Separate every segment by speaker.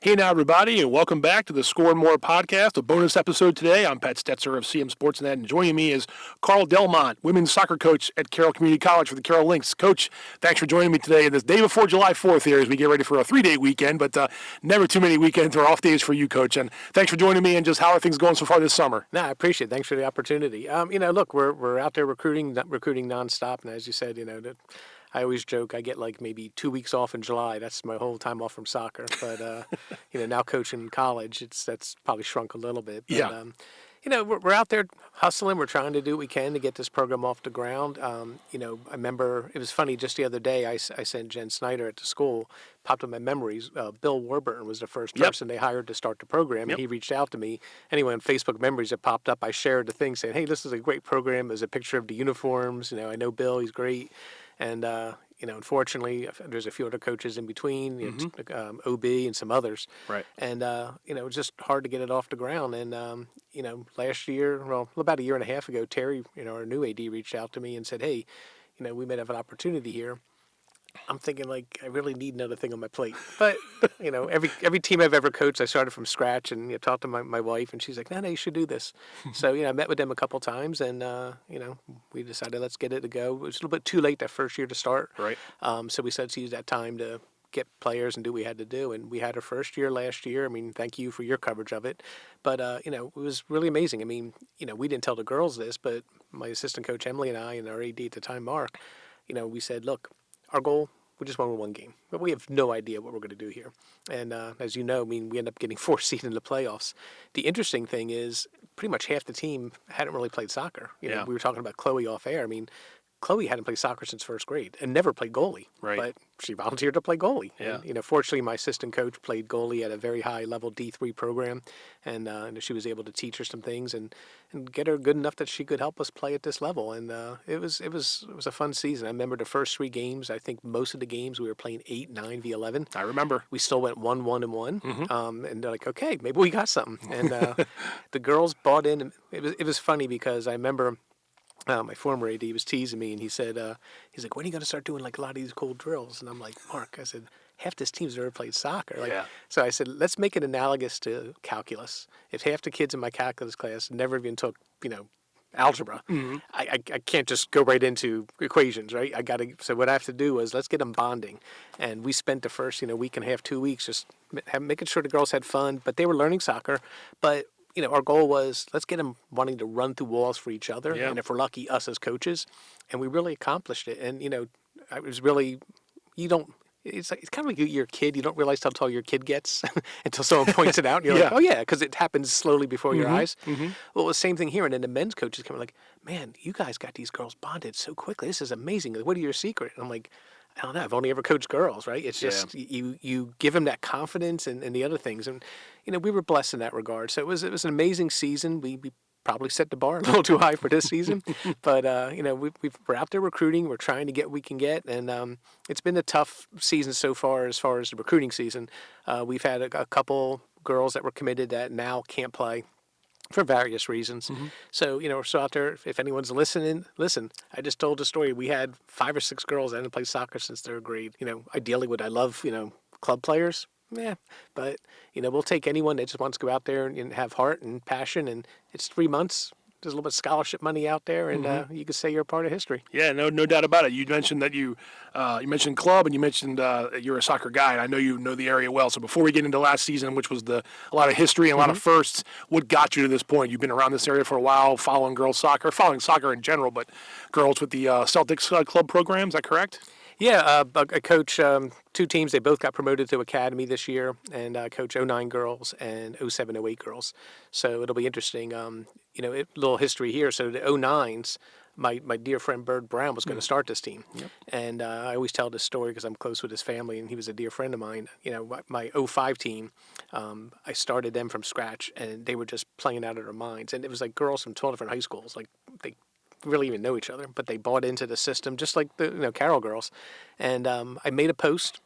Speaker 1: Hey now, everybody, and welcome back to the Score More podcast, a bonus episode today. I'm Pat Stoetzer of CMSportsNet, and joining me is Carl Delmont, women's soccer coach at Carroll Community College for the Carroll Lynx. Coach, thanks for joining me today this day before July 4th here as we get ready for a 3-day weekend, but never too many weekends or off days for you, Coach. And thanks for joining me, and just how are things going so far this summer?
Speaker 2: No, I appreciate it. Thanks for the opportunity. Look, we're out there recruiting nonstop, and as you said, I always joke I get like maybe 2 weeks off in July. That's my whole time off from soccer. But now coaching college, that's probably shrunk a little bit. But,
Speaker 1: Yeah.
Speaker 2: We're out there hustling. We're trying to do what we can to get this program off the ground. I remember it was funny just the other day. I sent Jen Snyder at the school. Popped in my memories. Bill Warburton was the first person they hired to start the program, and he reached out to me. Anyway, on Facebook memories, it popped up. I shared the thing saying, "Hey, this is a great program." There's a picture of the uniforms. I know Bill. He's great. And, unfortunately, there's a few other coaches in between, OB and some others.
Speaker 1: Right.
Speaker 2: And, it was just hard to get it off the ground. And, last year, about a year and a half ago, Terry, our new AD, reached out to me and said, "Hey, we might have an opportunity here." I'm thinking, I really need another thing on my plate. But, every team I've ever coached, I started from scratch and talked to my wife, and she's like, no, you should do this. So, I met with them a couple times, and, we decided let's get it to go. It was a little bit too late that first year to start.
Speaker 1: Right.
Speaker 2: So we said let's use that time to get players and do what we had to do. And we had our first year last year. I mean, thank you for your coverage of it. But, it was really amazing. I mean, we didn't tell the girls this, but my assistant coach, Emily, and I, and our AD at the time, Mark, we said, look, our goal, we just want to win one game. But we have no idea what we're going to do here. And as you know, we end up getting 4th seed in the playoffs. The interesting thing is pretty much half the team hadn't really played soccer. We were talking about Chloe off air. I mean, Chloe hadn't played soccer since 1st grade and never played goalie.
Speaker 1: Right.
Speaker 2: But she volunteered to play goalie.
Speaker 1: Yeah.
Speaker 2: And, fortunately, my assistant coach played goalie at a very high level D3 program. And she was able to teach her some things and get her good enough that she could help us play at this level. And it was a fun season. I remember the first 3 games. I think most of the games we were playing 8, 9 v 11.
Speaker 1: I remember.
Speaker 2: We still went 1-1-1. And they're like, okay, maybe we got something. And the girls bought in. And it was funny because I remember my former AD was teasing me, and he said, he's like, when are you going to start doing a lot of these cool drills? And I'm like, Mark, I said, half this team's never played soccer. So I said, let's make it analogous to calculus. If half the kids in my calculus class never even took, algebra, I can't just go right into equations, right? So what I have to do is let's get them bonding. And we spent the first, week and a half, 2 weeks just making sure the girls had fun, but they were learning soccer. But our goal was let's get them wanting to run through walls for each other, and if we're lucky, us as coaches, and we really accomplished it. And I was really, it's kind of like you're a kid. You don't realize how tall your kid gets until someone points it out. And you're like, oh yeah, because it happens slowly before your eyes. Well, the same thing here. And then the men's coaches come like, man, you guys got these girls bonded so quickly. This is amazing. What are your secret? And I'm like, I don't know. I've only ever coached girls, right? It's just you give them that confidence and the other things, and we were blessed in that regard. So it was an amazing season. We probably set the bar a little too high for this season, but we're out there recruiting. We're trying to get what we can get, and it's been a tough season so far as the recruiting season. We've had a couple girls that were committed that now can't play for various reasons. So, we're still out there. If anyone's listening, listen. I just told the story. We had 5 or 6 girls that hadn't played soccer since 3rd grade. Ideally, would I love, club players? Yeah. But, we'll take anyone that just wants to go out there and have heart and passion. And it's 3 months. There's a little bit of scholarship money out there, and you could say you're a part of history.
Speaker 1: Yeah, no doubt about it. You mentioned that you mentioned club, and you mentioned you're a soccer guy, and I know you know the area well. So before we get into last season, which was a lot of history and a lot of firsts, what got you to this point? You've been around this area for a while, following following soccer in general, but girls with the Celtics club program. Is that correct?
Speaker 2: Yeah, I coach 2 teams. They both got promoted to academy this year, and I coach 09 girls and 07, 08 girls. So it'll be interesting. A little history here. So the 09s, my dear friend Bird Brown was going to start this team. And I always tell this story because I'm close with his family, and he was a dear friend of mine. My 05 team, I started them from scratch, and they were just playing out of their minds. And it was like girls from 12 different high schools. They really even know each other, but they bought into the system just like the Carroll girls. And I made a post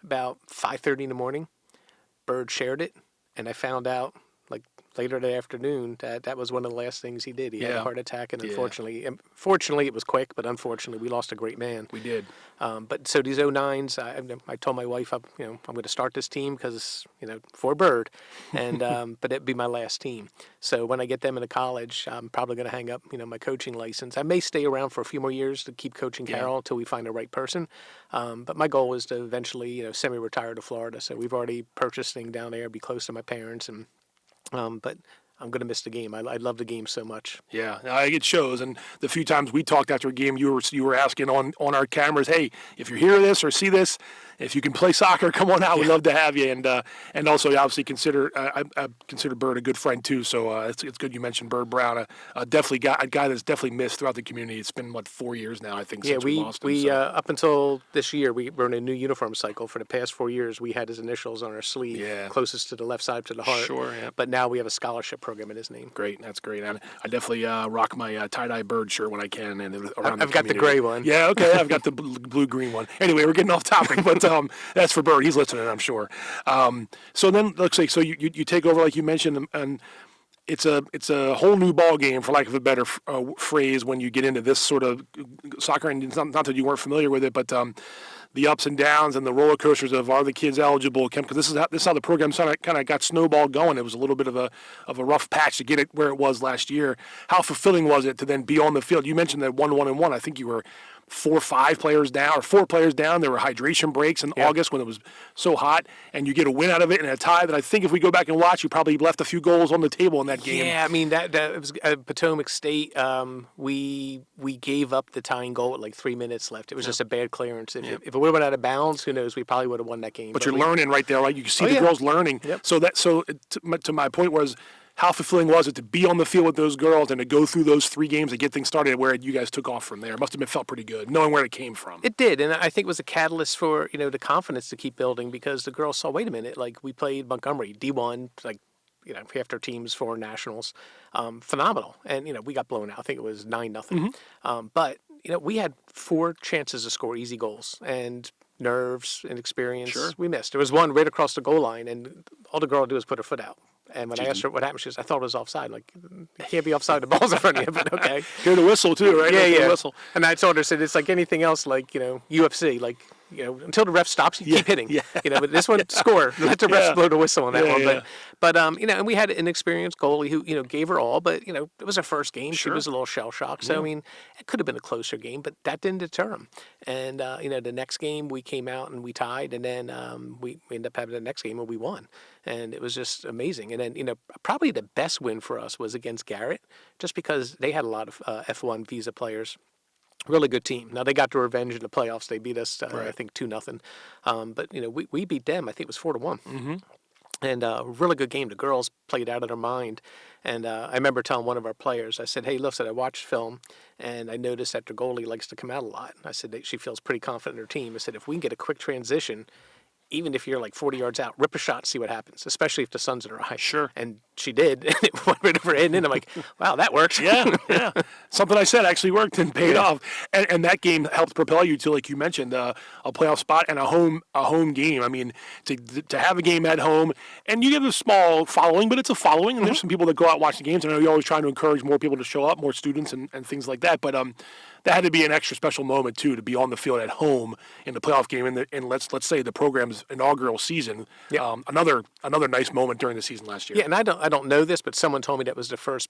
Speaker 2: about 5:30 in the morning. Bird shared it, and I found out later that afternoon, that was one of the last things he did. He had a heart attack, and
Speaker 1: Yeah.
Speaker 2: fortunately it was quick, but unfortunately we lost a great man.
Speaker 1: We did.
Speaker 2: But so these 09s, I told my wife, I'm going to start this team because, for Bird, and but it'd be my last team. So when I get them into college, I'm probably going to hang up, my coaching license. I may stay around for a few more years to keep coaching Carroll until we find the right person. But my goal is to eventually, semi-retire to Florida. So we've already purchased thing down there, be close to my parents, and but I'm going to miss the game. I love the game so much.
Speaker 1: Yeah, it shows. And the few times we talked after a game, you were asking on our cameras, hey, if you hear this or see this, if you can play soccer, come on out. We'd love to have you. And also, obviously, I consider Bird a good friend too. So it's good you mentioned Bird Brown, a guy that's definitely missed throughout the community. It's been 4 years now, I think. Since we lost him.
Speaker 2: Up until this year, we're in a new uniform cycle. For the past 4 years, we had his initials on our sleeve, closest to the left side to the heart.
Speaker 1: Sure. Yeah.
Speaker 2: But now we have a scholarship program in his name.
Speaker 1: Great, that's great. I definitely rock my tie-dye Bird shirt when I can. And
Speaker 2: I've got the gray one.
Speaker 1: Yeah, okay. I've got the blue-green one. Anyway, we're getting off topic, but that's for Bird. He's listening, I'm sure. So then, looks like you take over, like you mentioned, and it's a whole new ball game, for lack of a better phrase, when you get into this sort of soccer. And it's not that you weren't familiar with it, but the ups and downs and the roller coasters of are the kids eligible? Because this is how the program kind of got snowballed going. It was a little bit of a rough patch to get it where it was last year. How fulfilling was it to then be on the field? You mentioned that 1-1-1. I think you were 4 or 5 players down, or 4 players down. There were hydration breaks in August when it was so hot, and you get a win out of it in a tie that I think if we go back and watch, you probably left a few goals on the table in that game.
Speaker 2: Yeah, I mean that was Potomac State. We gave up the tying goal with 3 minutes left. It was just a bad clearance. If it would have went out of bounds, who knows? We probably would have won that game.
Speaker 1: But you're learning right there, right? You can see the girls learning.
Speaker 2: Yep.
Speaker 1: So to my point was, how fulfilling was it to be on the field with those girls and to go through those 3 games to get things started where you guys took off from there? It must have felt pretty good, knowing where it came from.
Speaker 2: It did, and I think it was a catalyst for the confidence to keep building, because the girls saw, wait a minute, we played Montgomery D1, half their teams, 4 nationals, phenomenal, and we got blown out. I think it was 9-0, but we had 4 chances to score easy goals, and nerves and experience, we missed. There was one right across the goal line, and all the girl did was put her foot out. And when I asked her what happened, she said, I thought it was offside. You can't be offside. The ball's in front of you, but okay.
Speaker 1: Hear the whistle, too, right?
Speaker 2: Yeah.
Speaker 1: The whistle.
Speaker 2: And I told her, said, it's like anything else, UFC. Until the ref stops, you keep hitting.
Speaker 1: Yeah.
Speaker 2: But this one, score. Let the refs blow the whistle on that one.
Speaker 1: Yeah.
Speaker 2: But and we had an experienced goalie who, gave her all, but, it was her first game.
Speaker 1: Sure.
Speaker 2: She was a little shell-shocked. So, it could have been a closer game, but that didn't deter him. And, the next game we came out and we tied, and then we ended up having the next game where we won. And it was just amazing. And then, probably the best win for us was against Garrett, just because they had a lot of F1 visa players. Really good team. Now, they got their revenge in the playoffs. They beat us, I think, 2-0. But, we beat them. I think it was 4-1. Mm-hmm. And a really good game. The girls played out of their mind. And I remember telling one of our players, I said, hey, listen, I watched film, and I noticed that their goalie likes to come out a lot. I said she feels pretty confident in her team. I said, if we can get a quick transition, even if you're 40 yards out, rip a shot, see what happens, especially if the sun's in her eye.
Speaker 1: Sure.
Speaker 2: And she did, and it went right over her head, and I'm like, wow, that works.
Speaker 1: Yeah. Something I said actually worked and paid off. And that game helped propel you to, like you mentioned, a playoff spot and a home game. I mean, to have a game at home, and you get a small following, but it's a following, and there's some people that go out and watch the games. I know you're always trying to encourage more people to show up, more students and things like that, but that had to be an extra special moment, too, to be on the field at home in the playoff game in let's say the program's inaugural season. Yeah. Another nice moment during the season last year.
Speaker 2: Yeah, and I don't know this, but someone told me that was the first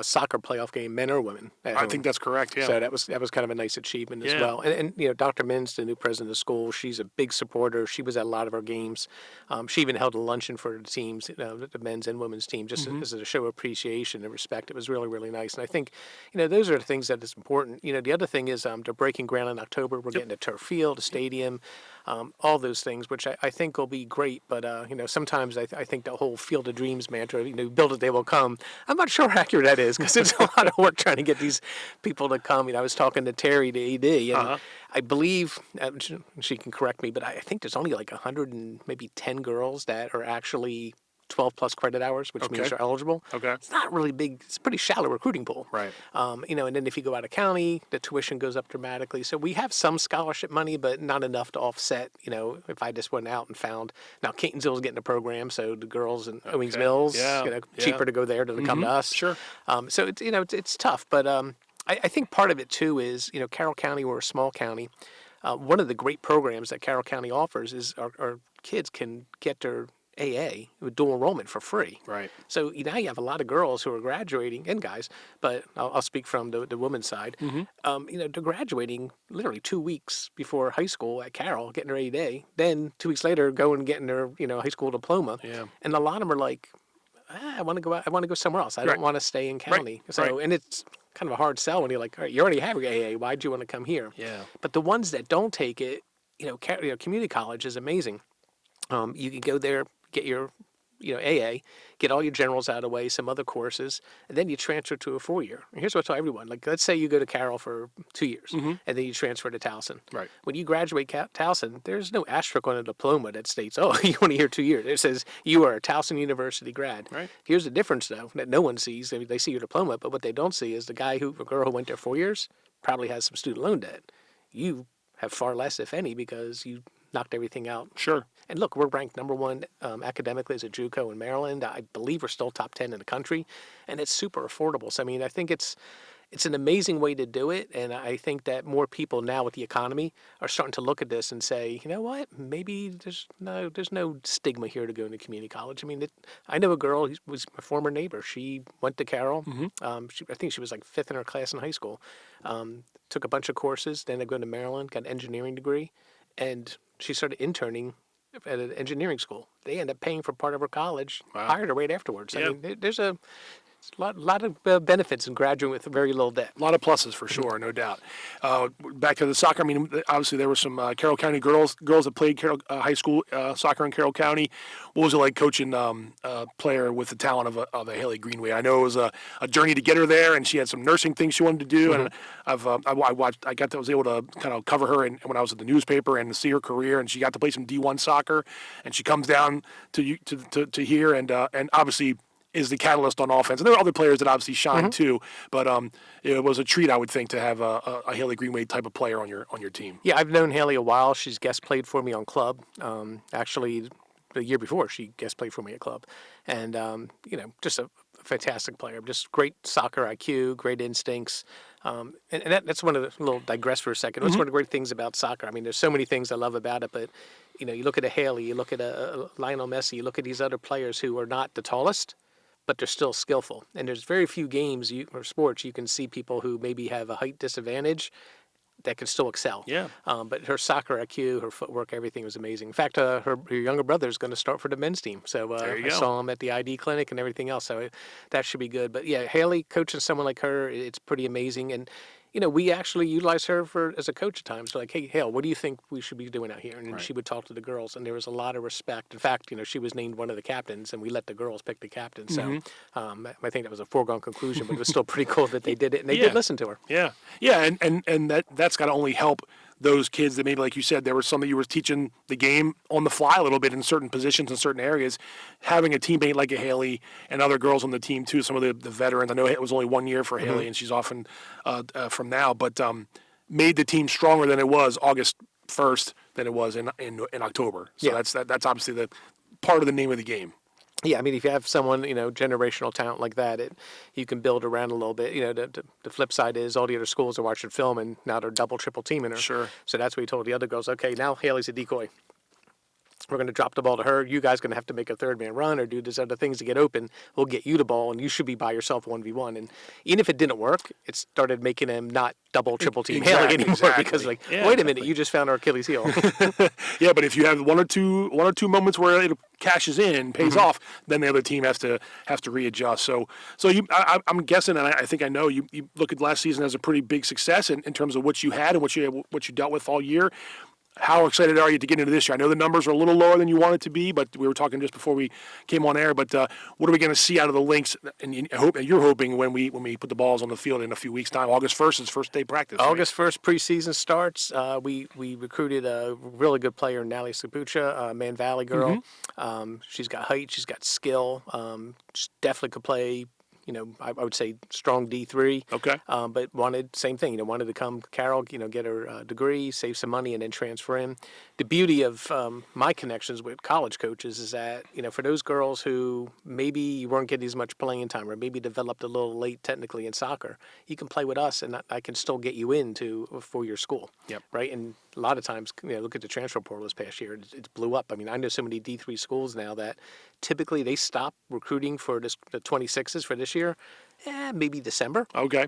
Speaker 2: soccer playoff game, men or women.
Speaker 1: I think that's correct, yeah.
Speaker 2: So that was kind of a nice achievement as well. And Dr. Mins, the new president of the school, she's a big supporter. She was at a lot of our games. She even held a luncheon for the teams, the men's and women's team, just as a show of appreciation and respect. It was really, really nice. And I think, those are the things that is important. The other thing is they're breaking ground in October. We're getting a turf field, a stadium, all those things, which I think will be great. But, sometimes I think the whole Field of Dreams mantra, build it, they will come. I'm not sure how accurate that is, because it's a lot of work trying to get these people to come. I was talking to Terry, the AD, and I believe, she can correct me, but I think there's only 100 and maybe 10 girls that are actually 12 plus credit hours, which means you're eligible.
Speaker 1: Okay.
Speaker 2: It's not really big. It's a pretty shallow recruiting pool.
Speaker 1: Right.
Speaker 2: And then if you go out of county, the tuition goes up dramatically. So we have some scholarship money, but not enough to offset, if I just went out and found, now Catonsville is getting a program, so the girls in Owings Mills, cheaper to go there than to come to us.
Speaker 1: Sure.
Speaker 2: So it's tough, but I think part of it too is, Carroll County, we're a small county. One of the great programs that Carroll County offers is our kids can get their AA with dual enrollment for free.
Speaker 1: Right.
Speaker 2: So now you have a lot of girls who are graduating, and guys, but I'll speak from the women's side. They're graduating literally 2 weeks before high school at Carroll, getting their AA. Then 2 weeks later, going and getting their high school diploma.
Speaker 1: Yeah.
Speaker 2: And a lot of them are like, I want to go out. I want to go somewhere else. I don't want to stay in county.
Speaker 1: Right.
Speaker 2: So and it's kind of a hard sell when you're like, all right, you already have your AA. Why'd you want to come here?
Speaker 1: Yeah.
Speaker 2: But the ones that don't take it, community college is amazing. You can go there, get your, AA, get all your generals out of the way, some other courses, and then you transfer to a 4-year. And here's what I tell everyone. Like, let's say you go to Carroll for 2 years, and then you transfer to Towson.
Speaker 1: Right.
Speaker 2: When you graduate Towson, there's no asterisk on a diploma that states, oh, you only here 2 years. It says you are a Towson University grad.
Speaker 1: Right.
Speaker 2: Here's the difference, though, that no one sees. I mean, they see your diploma, but what they don't see is the girl who went there 4 years probably has some student loan debt. You have far less, if any, because you knocked everything out.
Speaker 1: Sure.
Speaker 2: And look, we're ranked number one academically as a JUCO in Maryland. I believe we're still top 10 in the country, and it's super affordable. So, I mean, I think it's an amazing way to do it, and I think that more people now with the economy are starting to look at this and say, you know what, maybe there's no stigma here to go into community college. I mean, I know a girl who was my former neighbor. She went to Carroll. I think she was like 5th in her class in high school. Took a bunch of courses, then going to Maryland, got an engineering degree, and she started interning at an engineering school. They end up paying for part of her college, hired her right afterwards.
Speaker 1: Yeah.
Speaker 2: I mean, there's a lot of benefits in graduating with very little debt.
Speaker 1: A lot of pluses for sure, no doubt. Back to the soccer. I mean, obviously there were some Carroll County girls that played high school soccer in Carroll County. What was it like coaching a player with the talent of a Haley Greenway? I know it was a journey to get her there, and she had some nursing things she wanted to do. And I was able to kind of cover her when I was at the newspaper and to see her career. And she got to play some D1 soccer, and she comes down to here, and obviously is the catalyst on offense. And there are other players that obviously shine too, but it was a treat, I would think, to have a Haley Greenway type of player on your team.
Speaker 2: Yeah, I've known Haley a while. She's guest played for me on club. Actually, the year before, she guest played for me at club. And, just a fantastic player. Just great soccer IQ, great instincts. And that's one of the, little digress for a second. That's one of the great things about soccer. I mean, there's so many things I love about it, but, you look at a Haley, you look at a Lionel Messi, you look at these other players who are not the tallest, but they're still skillful. And there's very few games or sports you can see people who maybe have a height disadvantage that can still excel.
Speaker 1: Yeah.
Speaker 2: But her soccer IQ, her footwork, everything was amazing. In fact, her younger brother is going to start for the men's team. So I saw him at the ID clinic and everything else. So that should be good. But yeah, Haley, coaching someone like her, it's pretty amazing. And we actually utilize her as a coach at times. Like, hey, Hale, what do you think we should be doing out here? And she would talk to the girls, and there was a lot of respect. In fact, she was named one of the captains, and we let the girls pick the captain. So I think that was a foregone conclusion, but it was still pretty cool that they did it, and they did listen to her.
Speaker 1: Yeah, yeah, and that's got to only help those kids that maybe, like you said, there was some that you were teaching the game on the fly a little bit in certain positions in certain areas. Having a teammate like a Haley and other girls on the team too, some of the veterans. I know it was only 1 year for Haley, and she's often from now, but made the team stronger than it was August 1st than it was in October. So that's obviously the part of the name of the game.
Speaker 2: Yeah, I mean, if you have someone, generational talent like that, you can build around a little bit. The flip side is all the other schools are watching film, and now they're double, triple teaming her.
Speaker 1: Sure.
Speaker 2: So that's what he told the other girls, okay, now Haley's a decoy. We're going to drop the ball to her. You guys going to have to make a third-man run or do these other things to get open. We'll get you the ball, and you should be by yourself 1v1. And even if it didn't work, it started making him not double, triple team Haley anymore because, wait a minute, you just found our Achilles heel.
Speaker 1: Yeah, but if you have one or two moments where it cashes in, pays off, then the other team has to readjust. So I'm guessing, and I think I know you look at last season as a pretty big success in terms of what you had and what you dealt with all year. How excited are you to get into this year? I know the numbers are a little lower than you want it to be, but we were talking just before we came on air. But what are we going to see out of the Lynx? And you're hoping when we put the balls on the field in a few weeks' time. August 1st is first day practice.
Speaker 2: August 1st preseason starts. We recruited a really good player, Natalie Sapucha, a Man Valley girl. She's got height, she's got skill. She definitely could play. I would say strong D3.
Speaker 1: Okay.
Speaker 2: But same thing, wanted to come Carroll, get her degree, save some money, and then transfer in. The beauty of my connections with college coaches is that, for those girls who maybe you weren't getting as much playing time or maybe developed a little late technically in soccer, you can play with us and I can still get you into a 4-year school.
Speaker 1: Yep.
Speaker 2: Right? And a lot of times, look at the transfer portal this past year, it blew up. I mean, I know so many D3 schools now that typically they stop recruiting for the 26s for this year, maybe December.
Speaker 1: Okay.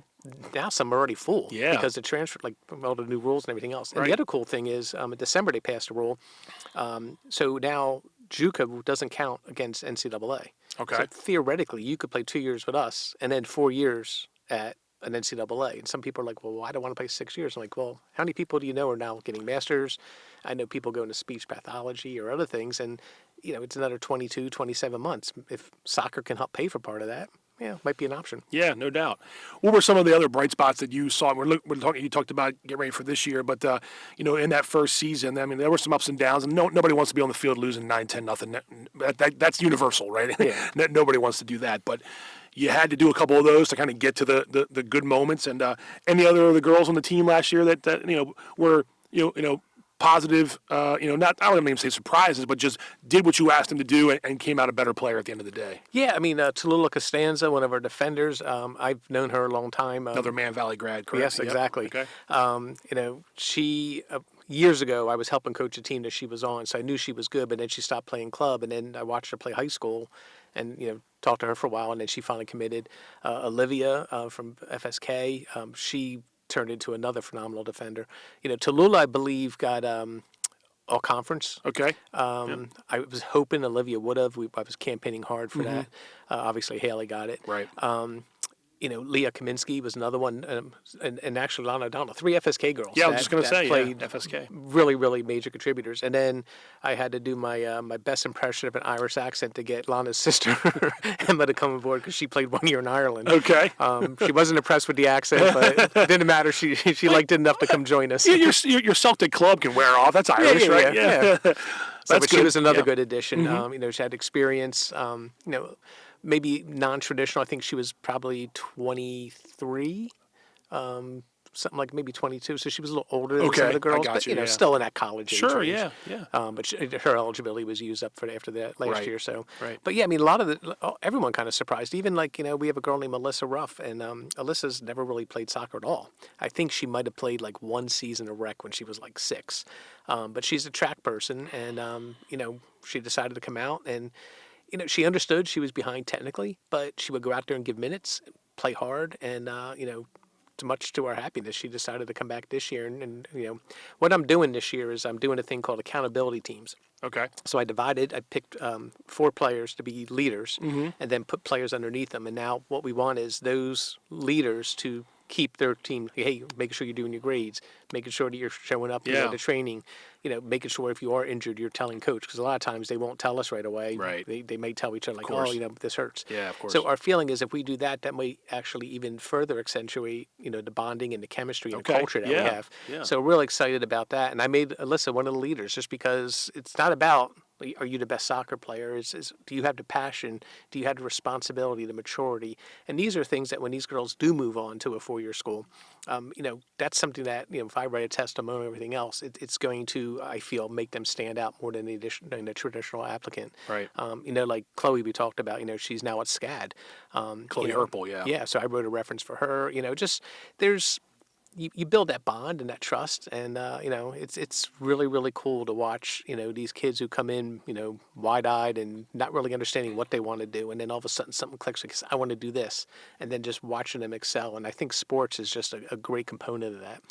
Speaker 2: Now some are already full.
Speaker 1: Yeah.
Speaker 2: Because the transfer, like all the new rules and everything else. And
Speaker 1: Right.
Speaker 2: the other cool thing is in December they passed a rule. So now JUCO doesn't count against NCAA.
Speaker 1: Okay.
Speaker 2: So theoretically, you could play 2 years with us and then 4 years at an NCAA. And some people are like, well, I don't want to play 6 years. I'm like, well, how many people do you know are now getting masters? I know people going to speech pathology or other things. And, it's another 22, 27 months. If soccer can help pay for part of that, might be an option.
Speaker 1: Yeah, no doubt. What were some of the other bright spots that you saw? You talked about getting ready for this year, but in that first season, I mean, there were some ups and downs, and nobody wants to be on the field losing 9-10 nothing. That's universal, right?
Speaker 2: Yeah.
Speaker 1: Nobody wants to do that, but you had to do a couple of those to kind of get to the good moments. And any other of the girls on the team last year that were positive, not I don't even say surprises, but just did what you asked them to do and came out a better player at the end of the day.
Speaker 2: Yeah, I mean, Tallulah Costanza, one of our defenders, I've known her a long time.
Speaker 1: Another Man Valley grad, correct?
Speaker 2: Yes,
Speaker 1: Yep.
Speaker 2: exactly.
Speaker 1: Okay.
Speaker 2: She years ago I was helping coach a team that she was on, so I knew she was good. But then she stopped playing club, and then I watched her play high school, and talked to her for a while, and then she finally committed. Olivia from FSK, she turned into another phenomenal defender. Tallulah, I believe, got all conference.
Speaker 1: Okay.
Speaker 2: I was hoping Olivia would have. I was campaigning hard for that. Obviously, Haley got it.
Speaker 1: Right.
Speaker 2: Leah Kaminsky was another one, and actually Lana O'Donnell, 3 FSK girls.
Speaker 1: Yeah, I was just going to say,
Speaker 2: played
Speaker 1: FSK.
Speaker 2: really, really major contributors. And then I had to do my my best impression of an Irish accent to get Lana's sister Emma to come aboard because she played 1 year in Ireland.
Speaker 1: Okay.
Speaker 2: She wasn't impressed with the accent, but it didn't matter. She liked it enough to come join us.
Speaker 1: Your Celtic club can wear off. That's Irish, right?
Speaker 2: Yeah. But she was another
Speaker 1: Yeah.
Speaker 2: good addition. She had experience. Maybe non-traditional. I think she was probably 23, something like maybe 22. So she was a little older than some of the girls,
Speaker 1: got
Speaker 2: but
Speaker 1: you, yeah.
Speaker 2: still in that college age
Speaker 1: Sure,
Speaker 2: range.
Speaker 1: yeah.
Speaker 2: But her eligibility was used up after that last
Speaker 1: Right,
Speaker 2: year. So,
Speaker 1: right.
Speaker 2: But yeah, I mean, a lot of everyone kind of surprised. Even we have a girl named Alyssa Ruff, and Alyssa's never really played soccer at all. I think she might have played like one season of rec when she was like 6. But she's a track person, and she decided to come out and. She understood she was behind technically, but she would go out there and give minutes, play hard, and much to our happiness, she decided to come back this year. And what I'm doing this year is I'm doing a thing called accountability teams.
Speaker 1: Okay.
Speaker 2: So I picked 4 players to be leaders, and then put players underneath them. And now what we want is those leaders to keep their team, hey, making sure you're doing your grades, making sure that you're showing up to training, making sure if you are injured, you're telling coach, because a lot of times they won't tell us right away.
Speaker 1: Right.
Speaker 2: They may tell each other like,
Speaker 1: course.
Speaker 2: oh, this hurts.
Speaker 1: Yeah, of course.
Speaker 2: So our feeling is if we do that, that might actually even further accentuate, the bonding and the chemistry and the culture that we have.
Speaker 1: Yeah.
Speaker 2: So we're really excited about that. And I made Alyssa one of the leaders just because it's not about, are you the best soccer player? Do you have the passion? Do you have the responsibility, the maturity? And these are things that when these girls do move on to a 4-year school, that's something that, if I write a testimonial and everything else, it's going to, I feel, make them stand out more than the traditional applicant.
Speaker 1: Right.
Speaker 2: Like Chloe we talked about, she's now at SCAD.
Speaker 1: Chloe Herpel, yeah.
Speaker 2: Yeah, so I wrote a reference for her. There's... You build that bond and that trust, and it's really, really cool to watch these kids who come in wide-eyed and not really understanding what they want to do, and then all of a sudden something clicks because I want to do this, and then just watching them excel. And I think sports is just a great component of that.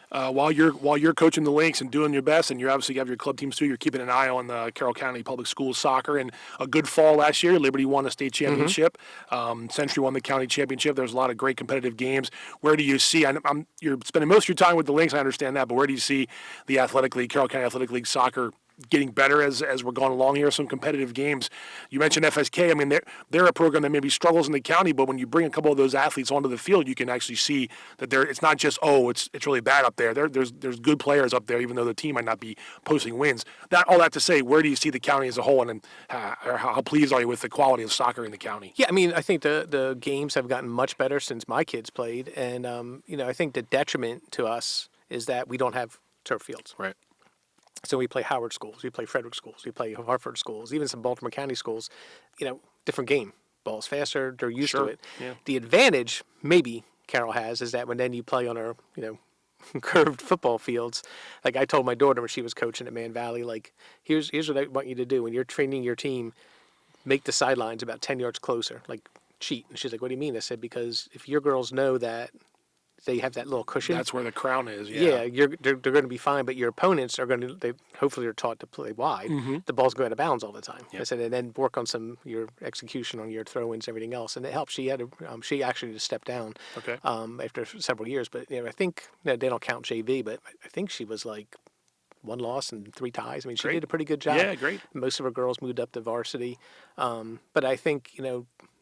Speaker 1: while you're coaching the Lynx and doing your best, and you obviously have your club teams too, you're keeping an eye on the Carroll County Public Schools soccer. And a good fall last year. Liberty won a state championship. Century won the county championship. There's a lot of great competitive games. Where do you see? You're spending most of your time with the Lynx. I understand that, but where do you see the Athletic League, Carroll County Athletic League soccer getting better as we're going along here? Some competitive games. You mentioned FSK. I mean, they're a program that maybe struggles in the county, but when you bring a couple of those athletes onto the field, you can actually see that it's not just it's really bad up there. There's good players up there, even though the team might not be posting wins. All that to say, where do you see the county as a whole, and how pleased are you with the quality of soccer in the county?
Speaker 2: Yeah, I mean, I think the games have gotten much better since my kids played, and I think the detriment to us is that we don't have turf fields.
Speaker 1: Right.
Speaker 2: So we play Howard schools, we play Frederick schools, we play Hartford schools, even some Baltimore County schools. Different game. Ball's faster. They're used to it.
Speaker 1: Yeah.
Speaker 2: The advantage maybe Carroll has is that when then you play on our curved football fields. Like I told my daughter when she was coaching at Man Valley, like here's what I want you to do when you're training your team, make the sidelines about 10 yards closer, like cheat. And she's like, what do you mean? I said, because if your girls know that they have that little cushion.
Speaker 1: That's where the crown is. Yeah,
Speaker 2: they're going to be fine, but your opponents are going to. They hopefully are taught to play wide.
Speaker 1: Mm-hmm.
Speaker 2: The ball's going out of bounds all the time.
Speaker 1: Yep.
Speaker 2: I said, and then work on your execution on your throw-ins, everything else, and it helped. She actually just stepped down.
Speaker 1: Okay.
Speaker 2: After several years, but I think they don't count JV, but I think she was like 1 loss and 3 ties. I mean, she did a pretty good job.
Speaker 1: Yeah, great.
Speaker 2: Most of her girls moved up to varsity, but I think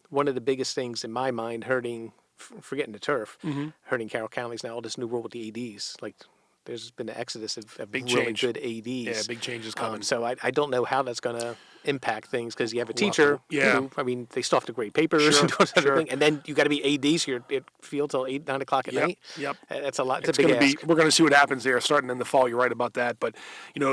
Speaker 2: one of the biggest things in my mind hurting. Forgetting the turf, hurting Carroll County is now all this new rule with the ADs. Like, there's been an exodus of
Speaker 1: big
Speaker 2: really
Speaker 1: change.
Speaker 2: good ADs.
Speaker 1: Yeah, big changes coming.
Speaker 2: So I don't know how that's going to impact things because you have a teacher.
Speaker 1: Yeah.
Speaker 2: Who, I mean, they still have to grade papers and do everything, and then you got to be AD, so you're at field till 8, 9 o'clock at night.
Speaker 1: Yep.
Speaker 2: That's a lot.
Speaker 1: It's
Speaker 2: a big
Speaker 1: going to
Speaker 2: ask.
Speaker 1: be. We're going to see what happens there starting in the fall. You're right about that. But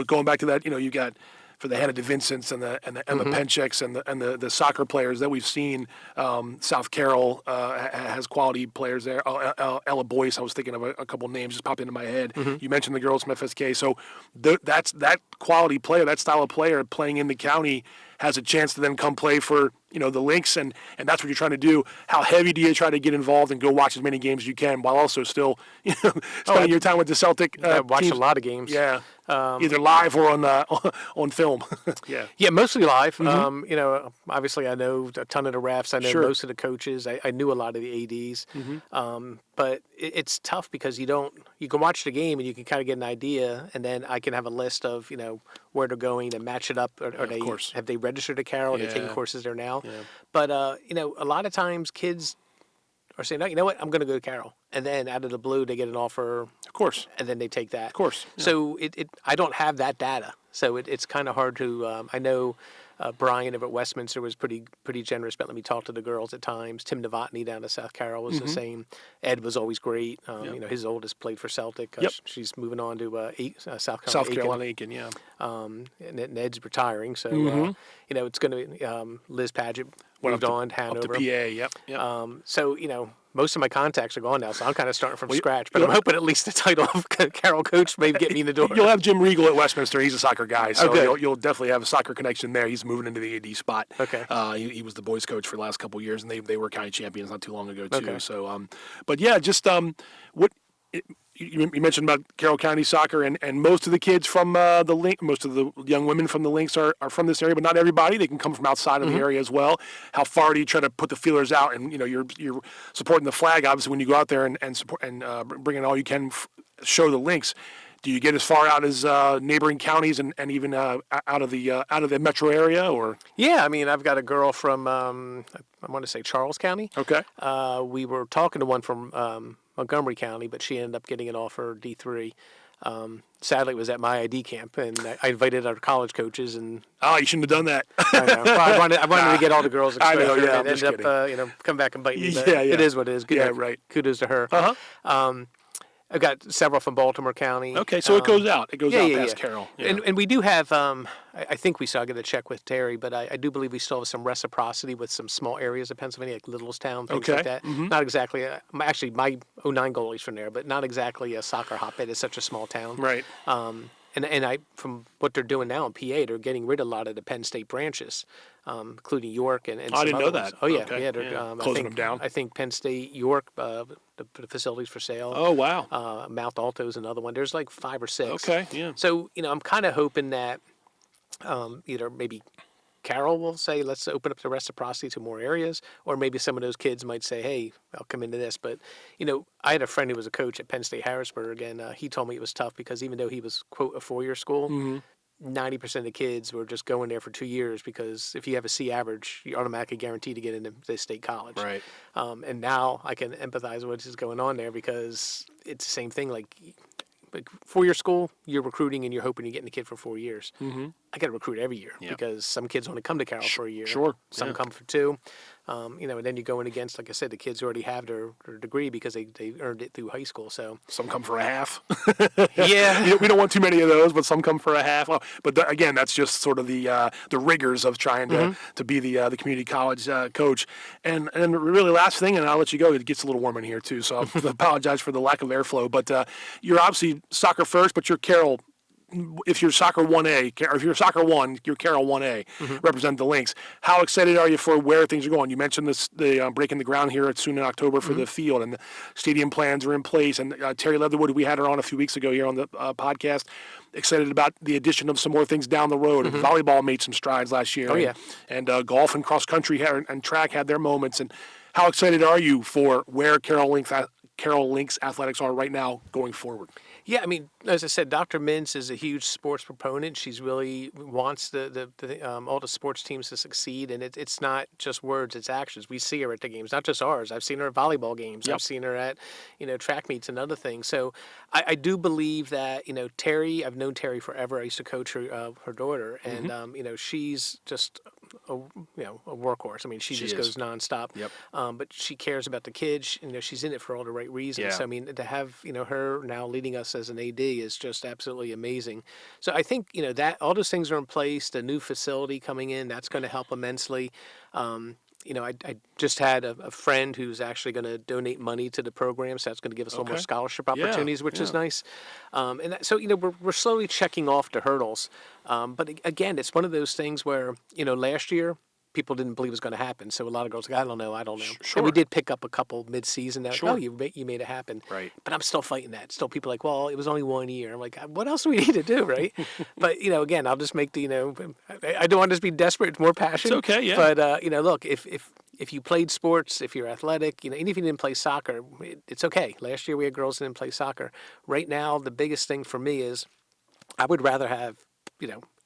Speaker 1: going back to that, you got. For the Hannah DeVincents and the Pencheks and the soccer players that we've seen, South Carroll has quality players there. Ella Boyce, I was thinking of a couple names just popped into my head. You mentioned the girls from FSK, so that's that quality player, that style of player playing in the county has a chance to then come play for the Lynx, and that's what you're trying to do. How heavy do you try to get involved and go watch as many games as you can while also still spending your time with the Celtic
Speaker 2: I watched
Speaker 1: teams?
Speaker 2: a lot of games.
Speaker 1: Yeah. Either live or on film.
Speaker 2: Yeah, mostly live. Obviously I know a ton of the refs. I know most of the coaches. I knew a lot of the ADs. But it's tough because you can watch the game and you can kind of get an idea, and then I can have a list of where they're going and match it up. Have they registered at Carroll? Are they taking courses there now? Yeah. But a lot of times kids are saying, no, you know what, I'm going to go to Carroll. And then out of the blue, they get an offer. Of course. And then they take that.
Speaker 1: Of course. Yeah.
Speaker 2: So I don't have that data. So it's kind of hard to, I know Brian over at Westminster was pretty generous about letting me talk to the girls at times. Tim Novotny down at South Carroll was the same. Ed was always great. His oldest played for Celtic. She's moving on to South
Speaker 1: Carolina Aiken, yeah.
Speaker 2: And Ed's retiring. So, it's going to be Liz Paget moved on, Hanover.
Speaker 1: Up to PA, yep.
Speaker 2: So, most of my contacts are gone now, so I'm kind of starting from scratch. But I'm hoping at least the title of Carroll coach may get me in the door.
Speaker 1: You'll have Jim Regal at Westminster. He's a soccer guy, so you'll definitely have a soccer connection there. He's moving into the AD spot.
Speaker 2: Okay.
Speaker 1: He was the boys coach for the last couple of years, and they were county champions not too long ago too.
Speaker 2: Okay.
Speaker 1: So, but yeah, just you mentioned about Carroll County soccer, and most of the kids from the Lynx, most of the young women from the Lynx are from this area, but not everybody. They can come from outside of the area as well. How far do you try to put the feelers out? And you're supporting the flag, obviously, when you go out there and support and bring in all you can, show the Lynx. Do you get as far out as neighboring counties and even out of the metro area, or? Yeah,
Speaker 2: I mean, I've got a girl from I want to say Charles County.
Speaker 1: Okay.
Speaker 2: We were talking to one from Montgomery County, but she ended up getting an offer D3. Sadly, it was at my ID camp, and I invited our college coaches. And
Speaker 1: you shouldn't have done that.
Speaker 2: I know. I wanted to get all the girls exposure.
Speaker 1: I know. Yeah,
Speaker 2: and ended up, come back and bite me. But
Speaker 1: yeah.
Speaker 2: It is what it is. Good,
Speaker 1: yeah, right.
Speaker 2: Kudos to her. I've got several from Baltimore County.
Speaker 1: Okay, so it goes out. It goes out past Carroll. Yeah.
Speaker 2: And we do have, I think we still got to check with Terry, but I do believe we still have some reciprocity with some small areas of Pennsylvania, like Littlestown, things like that. Not exactly, actually, my 09 goalie's from there, but not exactly a soccer hotbed. It's such a small town.
Speaker 1: Right.
Speaker 2: And I from what they're doing now in PA, they're getting rid of a lot of the Penn State branches, including York and
Speaker 1: I
Speaker 2: some
Speaker 1: didn't
Speaker 2: other
Speaker 1: know
Speaker 2: ones.
Speaker 1: that.
Speaker 2: Oh yeah,
Speaker 1: Okay,
Speaker 2: yeah. They're
Speaker 1: yeah.
Speaker 2: I
Speaker 1: Closing
Speaker 2: think,
Speaker 1: them down.
Speaker 2: I think Penn State, York, the facilities for sale.
Speaker 1: Oh, wow.
Speaker 2: Mount Alto is another one. There's like 5 or 6.
Speaker 1: Okay, yeah.
Speaker 2: So I'm kind of hoping that either maybe Carroll will say, let's open up the reciprocity to more areas, or maybe some of those kids might say, hey, I'll come into this. But, I had a friend who was a coach at Penn State Harrisburg, and he told me it was tough because even though he was, quote, a 4-year school, 90% of the kids were just going there for 2 years because if you have a C average, you're automatically guaranteed to get into the state college.
Speaker 1: Right.
Speaker 2: And now I can empathize with what is going on there because it's the same thing. Like 4-year school, you're recruiting and you're hoping you're getting the kid for 4 years. Mm-hmm. I got to recruit every year because some kids only come to Carroll for a year.
Speaker 1: Sure.
Speaker 2: Some come for 2. And then you're going against, like I said, the kids who already have their degree because they earned it through high school. So
Speaker 1: Some come for a half.
Speaker 2: yeah,
Speaker 1: We don't want too many of those, but some come for a half. Well, but again, that's just sort of the rigors of trying to be the community college coach. And really last thing, and I'll let you go. It gets a little warm in here too, so I apologize for the lack of airflow. But you're obviously soccer first, but you're Carroll. If you're soccer 1A, or if you're soccer 1, you're Carroll 1A, represent the Lynx. How excited are you for where things are going? You mentioned the breaking the ground here soon in October for the field, and the stadium plans are in place. And Terry Leatherwood, we had her on a few weeks ago here on the podcast, excited about the addition of some more things down the road. And volleyball made some strides last year.
Speaker 2: Oh, yeah.
Speaker 1: And golf and cross country and track had their moments. And how excited are you for where Carroll Lynx athletics are right now going forward?
Speaker 2: Yeah, I mean, as I said, Dr. Mintz is a huge sports proponent. She's really wants all the sports teams to succeed, and it's not just words; it's actions. We see her at the games, not just ours. I've seen her at volleyball games.
Speaker 1: Yep.
Speaker 2: I've seen her at track meets and other things. So I do believe that Terry. I've known Terry forever. I used to coach her daughter, and she's just a workhorse. I mean, she just goes nonstop.
Speaker 1: Yep.
Speaker 2: But she cares about the kids. She's in it for all the right reasons.
Speaker 1: Yeah.
Speaker 2: So I mean, to have her now leading us as an AD is just absolutely amazing. So I think that all those things are in place. The new facility coming in, that's going to help immensely. I just had a friend who's actually going to donate money to the program, so that's going to give us a little more scholarship opportunities, which is nice. So we're slowly checking off the hurdles. But again, it's one of those things where last year people didn't believe it was going to happen. So a lot of girls like, I don't know.
Speaker 1: Sure.
Speaker 2: And we did pick up a couple mid-season that,
Speaker 1: Sure.
Speaker 2: you made it happen.
Speaker 1: Right.
Speaker 2: But I'm still fighting that. Still people are like, well, it was only 1 year. I'm like, what else do we need to do, right? But, again, I'll just make I don't want to just be desperate. It's more passion.
Speaker 1: It's okay, yeah.
Speaker 2: But, look, if you played sports, if you're athletic, even if you didn't play soccer, it's okay. Last year we had girls that didn't play soccer. Right now, the biggest thing for me is I would rather have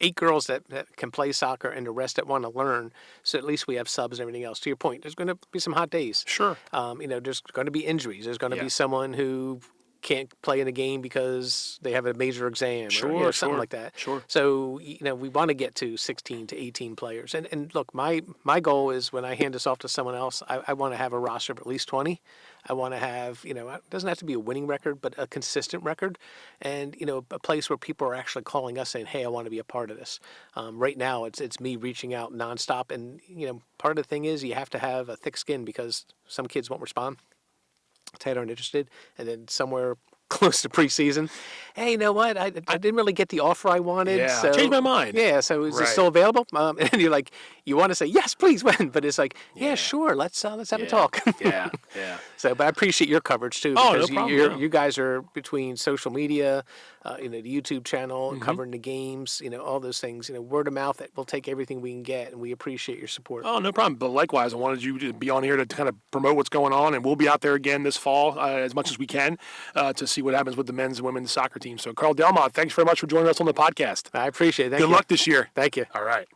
Speaker 2: 8 girls that can play soccer and the rest that want to learn. So at least we have subs and everything else. To your point, there's going to be some hot days.
Speaker 1: Sure.
Speaker 2: There's going to be injuries. There's going to be someone who can't play in a game because they have a major exam or something like that.
Speaker 1: Sure.
Speaker 2: So, we want to get to 16 to 18 players. And look, my goal is when I hand this off to someone else, I want to have a roster of at least 20. I want to have, it doesn't have to be a winning record, but a consistent record and, a place where people are actually calling us saying, hey, I want to be a part of this. Right now, it's me reaching out nonstop. And, part of the thing is you have to have a thick skin because some kids won't respond. Ted aren't interested. And then somewhere close to preseason, hey, you know what? I didn't really get the offer I wanted.
Speaker 1: Yeah,
Speaker 2: so,
Speaker 1: changed my mind.
Speaker 2: Yeah, so is it
Speaker 1: Right.
Speaker 2: still available? And you're like, you want to say, yes, please, when? But it's like, yeah, sure, let's have a talk.
Speaker 1: Yeah.
Speaker 2: So, but I appreciate your coverage too.
Speaker 1: Oh,
Speaker 2: because
Speaker 1: no problem,
Speaker 2: you guys are between social media, the YouTube channel, covering the games, all those things. Word of mouth. We'll take everything we can get, and we appreciate your support.
Speaker 1: Oh, no problem. But likewise, I wanted you to be on here to kind of promote what's going on, and we'll be out there again this fall as much as we can to see what happens with the men's and women's soccer team. So, Carl Delmont, thanks very much for joining us on the podcast.
Speaker 2: I appreciate it. Thank you.
Speaker 1: Good luck this year.
Speaker 2: Thank you.
Speaker 1: All right.